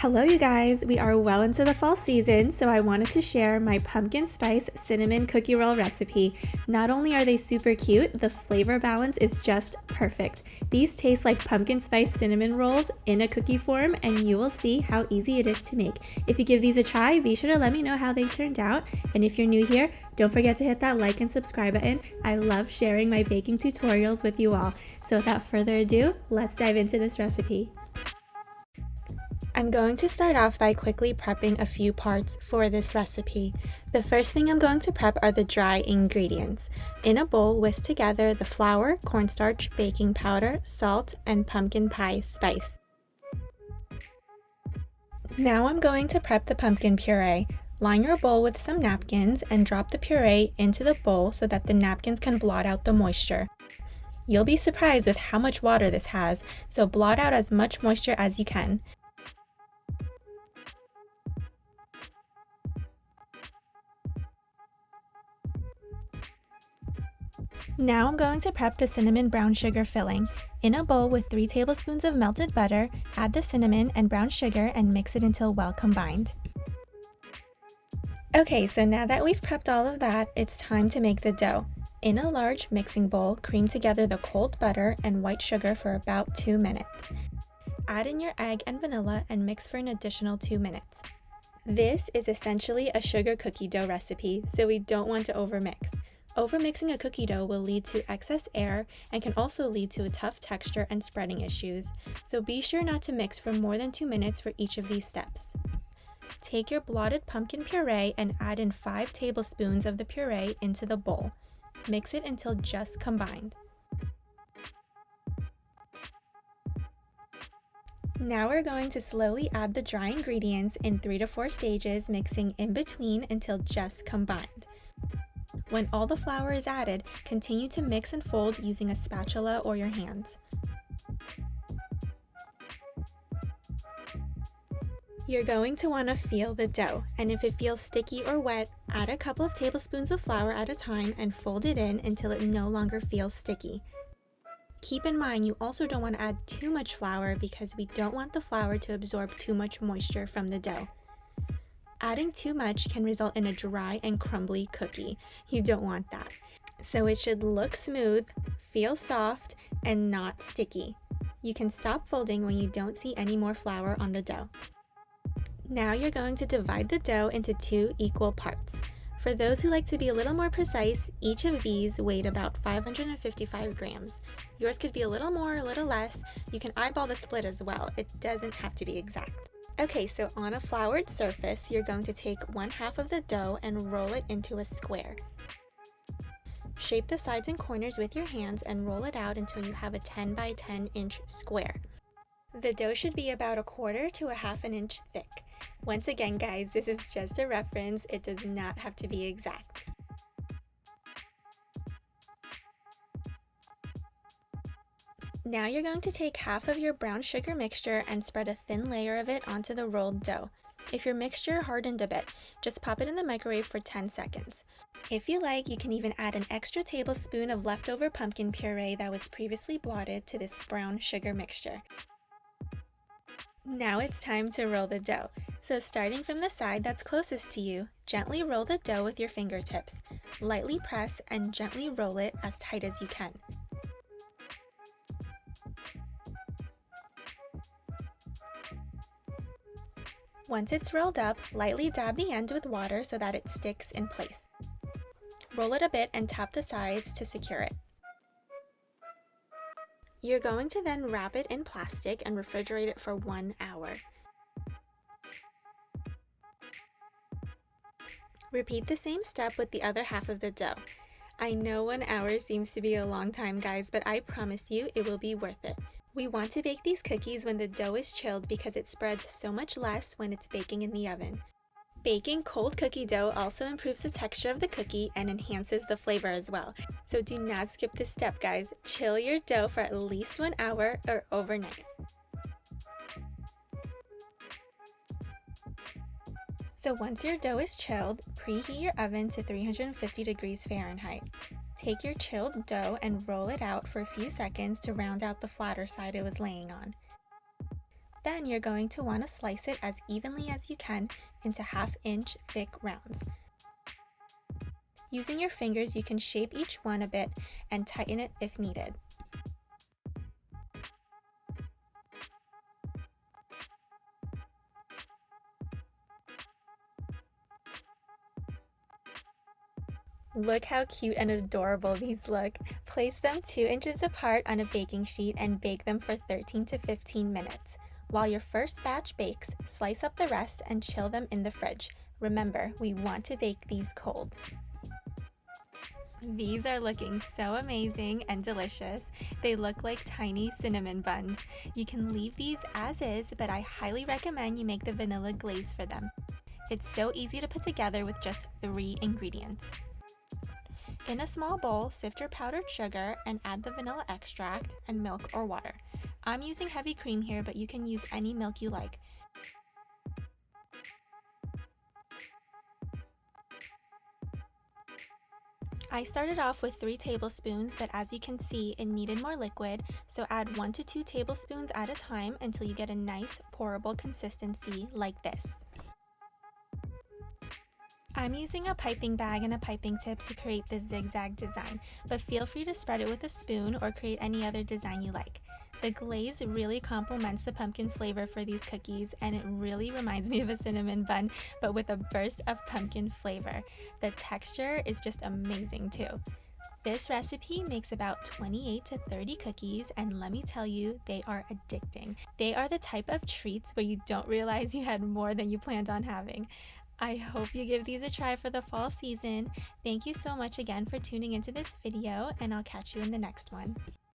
Hello you guys, we are well into the fall season, so I wanted to share my pumpkin spice cinnamon cookie roll recipe. Not only are they super cute, the flavor balance is just perfect. These taste like pumpkin spice cinnamon rolls in a cookie form, and you will see how easy it is to make. If you give these a try, be sure to let me know how they turned out, and if you're new here, don't forget to hit that like and subscribe button. I love sharing my baking tutorials with you all. So without further ado, let's dive into this recipe. I'm going to start off by quickly prepping a few parts for this recipe. The first thing I'm going to prep are the dry ingredients. In a bowl, whisk together the flour, cornstarch, baking powder, salt, and pumpkin pie spice. Now I'm going to prep the pumpkin puree. Line your bowl with some napkins and drop the puree into the bowl so that the napkins can blot out the moisture. You'll be surprised with how much water this has, so blot out as much moisture as you can. Now I'm going to prep the cinnamon brown sugar filling. In a bowl with 3 tablespoons of melted butter, add the cinnamon and brown sugar and mix it until well combined. Okay, so now that we've prepped all of that, it's time to make the dough. In a large mixing bowl, cream together the cold butter and white sugar for about 2 minutes. Add in your egg and vanilla and mix for an additional 2 minutes. This is essentially a sugar cookie dough recipe, so we don't want to overmix. Overmixing a cookie dough will lead to excess air and can also lead to a tough texture and spreading issues, so be sure not to mix for more than 2 minutes for each of these steps. Take your blotted pumpkin puree and add in 5 tablespoons of the puree into the bowl. Mix it until just combined. Now we're going to slowly add the dry ingredients in 3 to 4 stages, mixing in between until just combined. When all the flour is added, continue to mix and fold using a spatula or your hands. You're going to want to feel the dough, and if it feels sticky or wet, add a couple of tablespoons of flour at a time and fold it in until it no longer feels sticky. Keep in mind you also don't want to add too much flour because we don't want the flour to absorb too much moisture from the dough. Adding too much can result in a dry and crumbly cookie. You don't want that. So it should look smooth, feel soft, and not sticky. You can stop folding when you don't see any more flour on the dough. Now you're going to divide the dough into 2 equal parts. For those who like to be a little more precise, each of these weighed about 555 grams. Yours could be a little more, a little less. You can eyeball the split as well. It doesn't have to be exact. Okay, so on a floured surface, you're going to take 1/2 of the dough and roll it into a square. Shape the sides and corners with your hands and roll it out until you have a 10 by 10 inch square. The dough should be about 1/4 to 1/2 inch thick. Once again, guys, this is just a reference. It does not have to be exact. Now you're going to take 1/2 of your brown sugar mixture and spread a thin layer of it onto the rolled dough. If your mixture hardened a bit, just pop it in the microwave for 10 seconds. If you like, you can even add an extra tablespoon of leftover pumpkin puree that was previously blotted to this brown sugar mixture. Now it's time to roll the dough. So starting from the side that's closest to you, gently roll the dough with your fingertips. Lightly press and gently roll it as tight as you can. Once it's rolled up, lightly dab the end with water so that it sticks in place. Roll it a bit and tap the sides to secure it. You're going to then wrap it in plastic and refrigerate it for 1 hour. Repeat the same step with the other half of the dough. I know 1 hour seems to be a long time, guys, but I promise you it will be worth it. We want to bake these cookies when the dough is chilled because it spreads so much less when it's baking in the oven. Baking cold cookie dough also improves the texture of the cookie and enhances the flavor as well. So do not skip this step, guys. Chill your dough for at least 1 hour or overnight. So once your dough is chilled, preheat your oven to 350 degrees Fahrenheit. Take your chilled dough and roll it out for a few seconds to round out the flatter side it was laying on. Then you're going to want to slice it as evenly as you can into 1/2-inch thick rounds. Using your fingers, you can shape each one a bit and tighten it if needed. Look how cute and adorable these look. Place them 2 inches apart on a baking sheet and bake them for 13 to 15 minutes. While your first batch bakes, slice up the rest and chill them in the fridge. Remember, we want to bake these cold. These are looking so amazing and delicious. They look like tiny cinnamon buns. You can leave these as is, but I highly recommend you make the vanilla glaze for them. It's so easy to put together with just 3 ingredients. In a small bowl, sift your powdered sugar and add the vanilla extract and milk or water. I'm using heavy cream here, but you can use any milk you like. I started off with 3 tablespoons, but as you can see, it needed more liquid, so add 1 to 2 tablespoons at a time until you get a nice pourable consistency like this. I'm using a piping bag and a piping tip to create this zigzag design, but feel free to spread it with a spoon or create any other design you like. The glaze really complements the pumpkin flavor for these cookies, and it really reminds me of a cinnamon bun, but with a burst of pumpkin flavor. The texture is just amazing too. This recipe makes about 28 to 30 cookies, and let me tell you, they are addicting. They are the type of treats where you don't realize you had more than you planned on having. I hope you give these a try for the fall season. Thank you so much again for tuning into this video, and I'll catch you in the next one.